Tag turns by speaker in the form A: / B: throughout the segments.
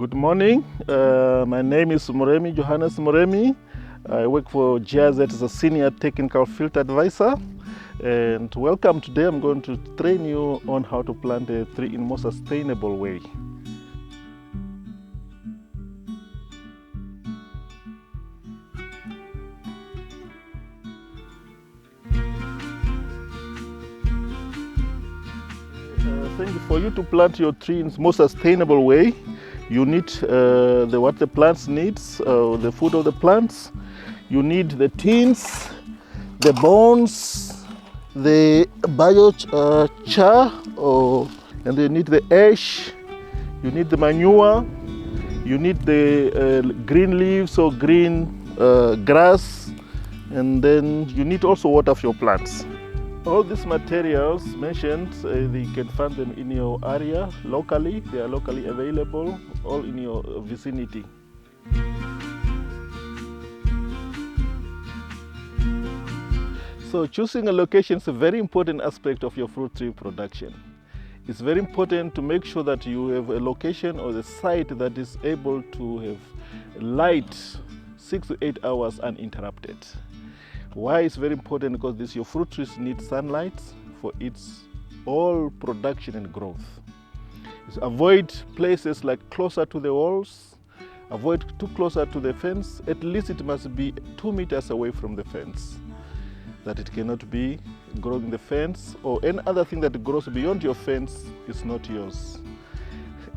A: Good morning. My name is Muremi, Johannes Muremi. I work for GIZ as a Senior Technical Field Advisor. And welcome. Today I'm going to train you on how to plant a tree in a more sustainable way. For you to plant your tree in a more sustainable way, you need what the plants needs, the food of the plants. You need the tins, the bones, the biochar, and you need the ash. You need the manure. You need the green leaves or green grass, and then you need also water for your plants. All these materials mentioned, you can find them in your area locally. They are locally available, all in your vicinity. So choosing a location is a very important aspect of your fruit tree production. It's very important to make sure that you have a location or the site that is able to have light 6 to 8 hours uninterrupted. Why it's very important? Because your fruit trees need sunlight for its all production and growth. So avoid places like closer to the walls, avoid too closer to the fence. At least it must be 2 meters away from the fence, that it cannot be growing the fence, or any other thing that grows beyond your fence is not yours.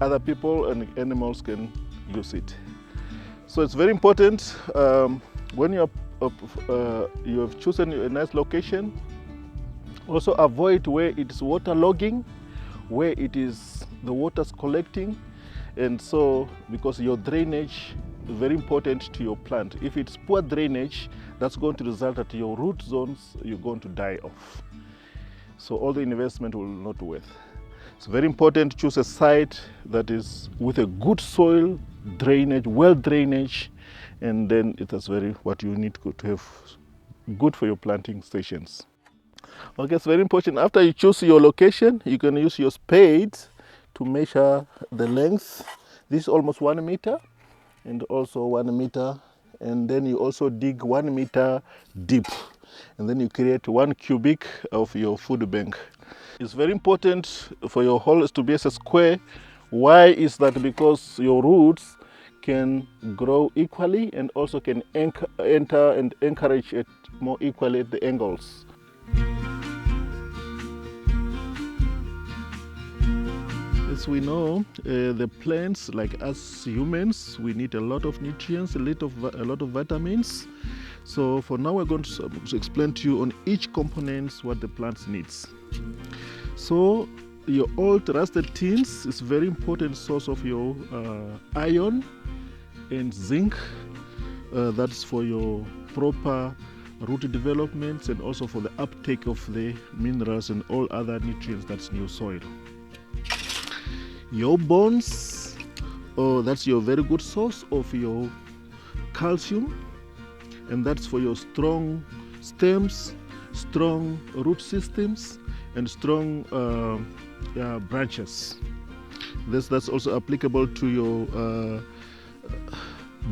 A: Other people and animals can use it. So it's very important when you have chosen a nice location. Also avoid where it is water logging, where it is the water's collecting, and so because your drainage is very important to your plant. If it's poor drainage, that's going to result that your root zones you're going to die off. So all the investment will not worth. It's very important to choose a site that is with a good soil drainage, well drainage, and then it is what you need to have good for your planting stations. Okay, it's very important. After you choose your location, you can use your spade to measure the length. This is almost 1 meter, and also 1 meter, and then you also dig 1 meter deep, and then you create 1 cubic of your food bank. It's very important for your holes to be as a square. Why is that? Because your roots can grow equally and also can enter and encourage it more equally at the angles. As we know, the plants, like us humans, we need a lot of nutrients, a lot of vitamins. So for now, we're going to explain to you on each component what the plant needs. So your old rusted tins is a very important source of your iron and zinc. That's for your proper root developments and also for the uptake of the minerals and all other nutrients that's in your soil. Your bones, that's your very good source of your calcium, and that's for your strong stems, strong root systems, and strong branches. That's also applicable to your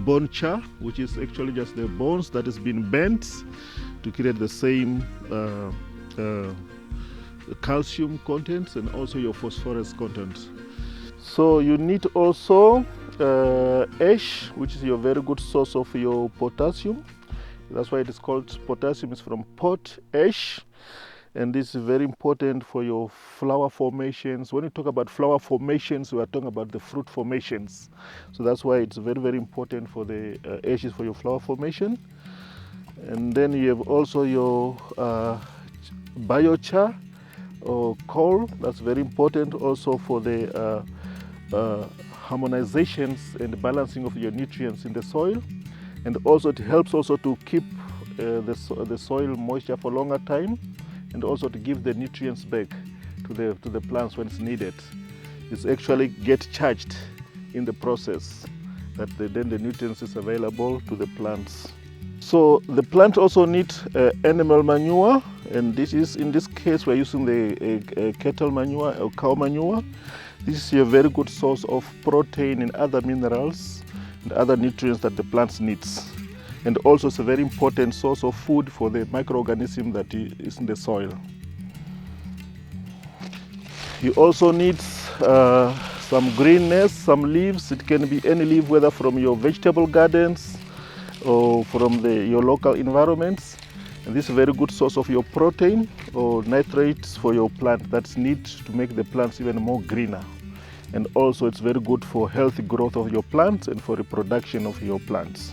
A: bone char, which is actually just the bones that has been bent to create the same calcium content and also your phosphorus content. So you need also ash, which is your very good source of your potassium. That's why it is called potassium. It's from pot ash, and this is very important for your flower formations. When you talk about flower formations, we are talking about the fruit formations. So that's why it's very, very important for the ashes for your flower formation. And then you have also your biochar or coal. That's very important also for the harmonizations and balancing of your nutrients in the soil, and also it helps also to keep the soil moisture for longer time, and also to give the nutrients back to the plants when it's needed. It's actually get charged in the process that then the nutrients is available to the plants. So the plant also needs animal manure, and in this case we're using the cattle manure or cow manure. This is a very good source of protein and other minerals and other nutrients that the plants needs. And also it's a very important source of food for the microorganism that is in the soil. You also need some greenness, some leaves. It can be any leaf, whether from your vegetable gardens or from your local environments. And this is a very good source of your protein or nitrates for your plant that's needed to make the plants even more greener. And also it's very good for healthy growth of your plants and for reproduction of your plants.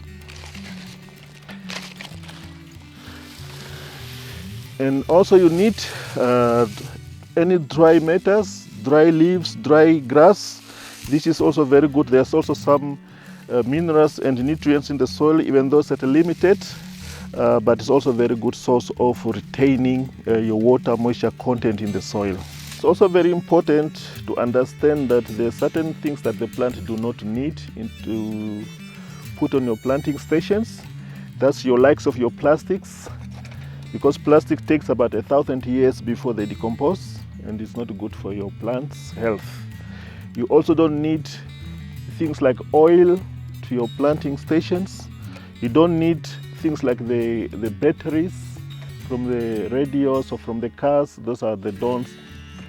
A: And also you need any dry matters, dry leaves, dry grass. This is also very good. There's also some minerals and nutrients in the soil, even though it's limited, but it's also a very good source of retaining your water moisture content in the soil. It's also very important to understand that there are certain things that the plant do not need to put on your planting stations. That's your likes of your plastics, because plastic takes about 1,000 years before they decompose, and it's not good for your plant's health. You also don't need things like oil to your planting stations. You don't need things like the batteries from the radios or from the cars. Those are the don'ts.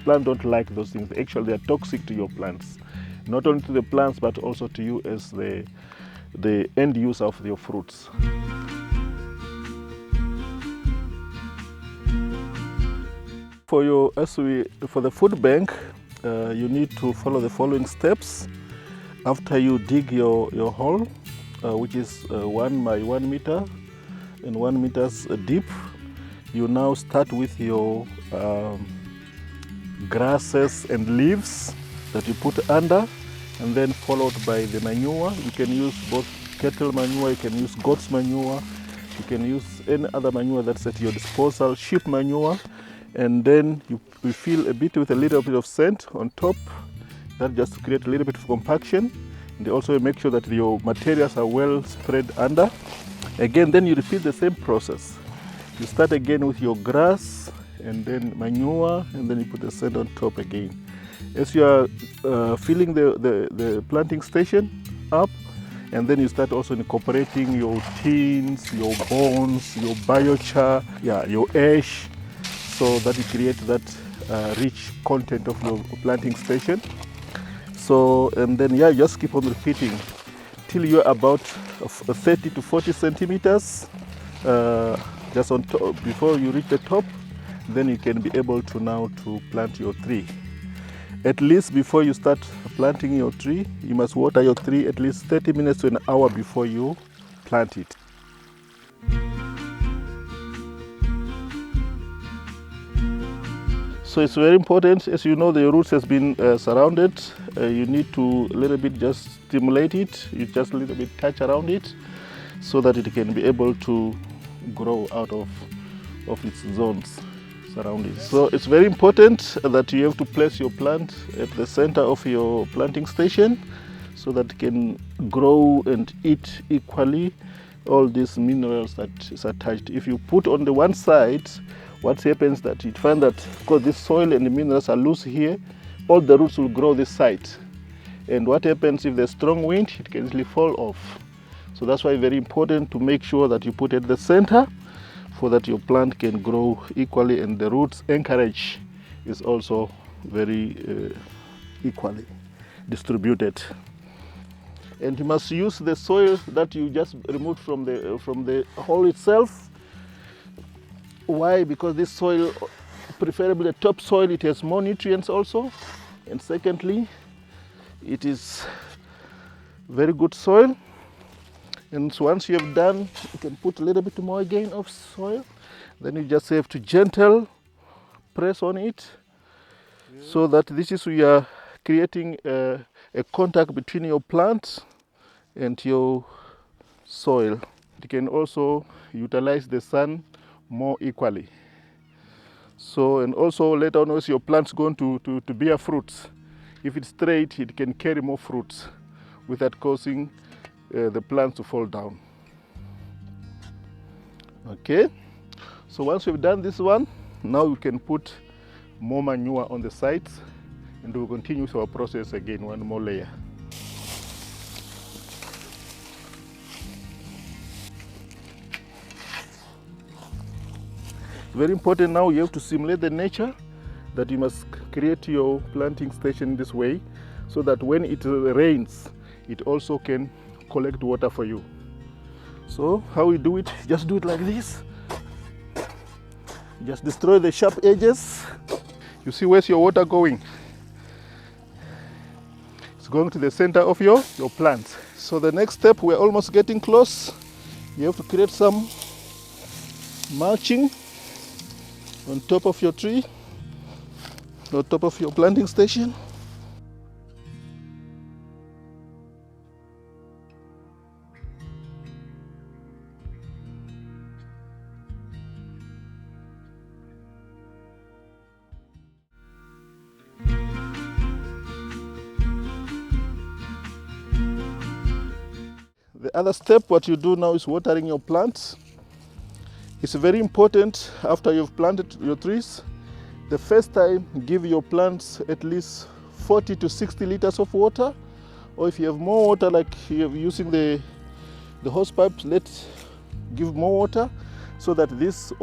A: Plants don't like those things. Actually, they are toxic to your plants. Not only to the plants, but also to you as the end user of your fruits. For the food bank, you need to follow the following steps. After you dig your hole, which is 1 by 1 meter and 1 meter deep, you now start with your grasses and leaves that you put under, and then followed by the manure. You can use both cattle manure, you can use goat's manure, you can use any other manure that's at your disposal, sheep manure. And then you fill a bit with a little bit of sand on top. That just to create a little bit of compaction. And also make sure that your materials are well spread under. Again, then you repeat the same process. You start again with your grass and then manure, and then you put the sand on top again. As you are filling the planting station up, and then you start also incorporating your tins, your bones, your biochar, your ash, so that you create that rich content of your planting station. So, and then just keep on repeating till you're about 30 to 40 centimeters just on top. Before you reach the top, then you can be able to now to plant your tree. At least before you start planting your tree, you must water your tree at least 30 minutes to an hour before you plant it. So it's very important, as you know, the roots has been surrounded. You need to a little bit just stimulate it. You just a little bit touch around it so that it can be able to grow out of its zones surrounding. So it's very important that you have to place your plant at the center of your planting station so that it can grow and eat equally all these minerals that is attached. If you put on the one side, what happens that you find that because this soil and the minerals are loose here, all the roots will grow this side. And what happens if there's strong wind, it can easily fall off. So that's why it's very important to make sure that you put it at the center so that your plant can grow equally, and the roots anchorage is also very equally distributed. And you must use the soil that you just removed from the hole itself. Why? Because this soil, preferably the top soil, it has more nutrients also. And secondly, it is very good soil. And so once you have done, you can put a little bit more again of soil. Then you just have to gentle press on it, so that we are creating a contact between your plant and your soil. You can also utilize the sun more equally. So, and also later on, as your plant's going to bear fruits, if it's straight, it can carry more fruits without causing the plants to fall down. Okay, so once we've done this one, now we can put more manure on the sides, and we'll continue with our process again, one more layer. Very important now, you have to simulate the nature, that you must create your planting station this way, so that when it rains, it also can collect water for you. So how we do it, just do it like this. Just destroy the sharp edges. You see where's your water going? It's going to the center of your plant. So the next step, we're almost getting close. You have to create some mulching on top of your tree, on top of your planting station. The other step, what you do now is watering your plants. It's very important after you've planted your trees. The first time, give your plants at least 40 to 60 liters of water. Or if you have more water, like you're using the hose pipes, give more water, so that this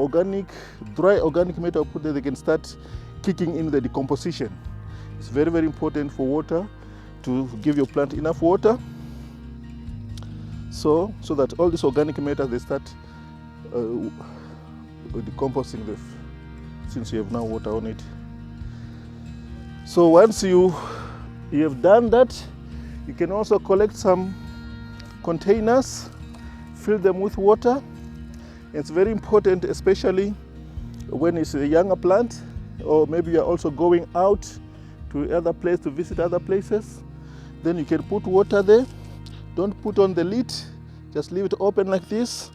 A: dry organic matter put there, they can start kicking in the decomposition. It's very, very important for water, to give your plant enough water, so that all this organic matter, they start decomposing since you have now water on it. So once you have done that, you can also collect some containers, fill them with water. It's very important, especially when it's a younger plant, or maybe you're also going out to other places to visit other places. Then you can put water there. Don't put on the lid, just leave it open like this.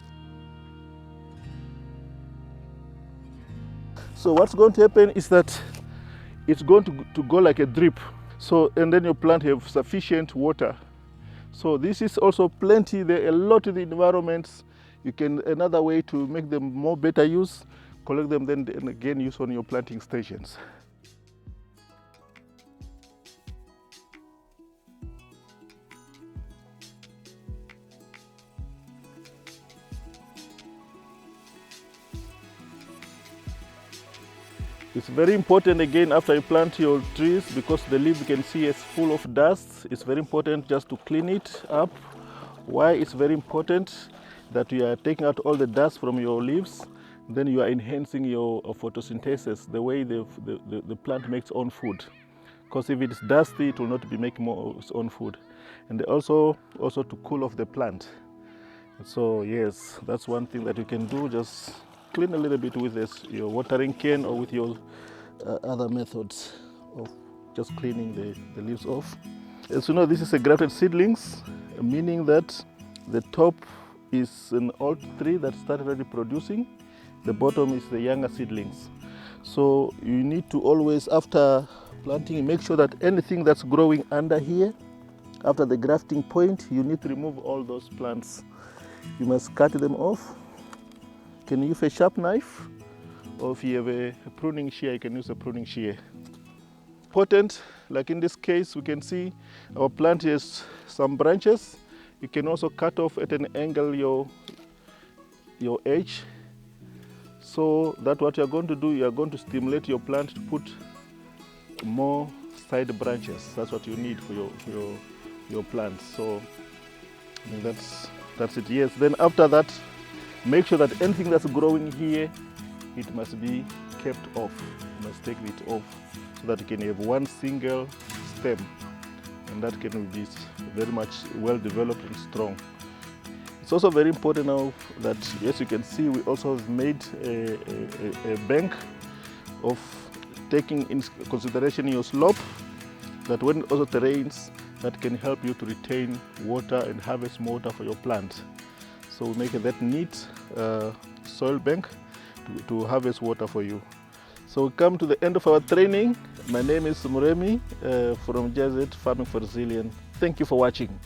A: So what's going to happen is that it's going to go like a drip. So, and then your plant have sufficient water. So this is also plenty. There are a lot of the environments. Another way to make them more better use, collect them then and again use on your planting stations. It's very important again after you plant your trees, because the leaf you can see is full of dust. It's very important just to clean it up. Why it's very important? That you are taking out all the dust from your leaves, then you are enhancing your photosynthesis, the way the plant makes its own food. Because if it's dusty, it will not be making more of its own food. And also to cool off the plant. So yes, that's one thing that you can do. Just clean a little bit with your watering can, or with your other methods of just cleaning the leaves off. As you know, this is a grafted seedlings, meaning that the top is an old tree that started already producing. The bottom is the younger seedlings. So you need to always, after planting, make sure that anything that's growing under here, after the grafting point, you need to remove all those plants. You must cut them off. You can use a sharp knife, or if you have a pruning shear, you can use a pruning shear. Important, like in this case, we can see our plant has some branches. You can also cut off at an angle your edge. So that what you're going to do, you're going to stimulate your plant to put more side branches. That's what you need for your plants. So I mean, that's it. Yes. Then after that, make sure that anything that's growing here, it must be kept off. You must take it off, so that you can have one single stem, and that can be very much well developed and strong. It's also very important now that, as you can see, we also have made a bank of taking in consideration your slope, that when it also rains, that can help you to retain water and harvest more water for your plant. So we make that neat soil bank to harvest water for you. So we come to the end of our training. My name is Muremi from GIZ Farming for Resilience. Thank you for watching.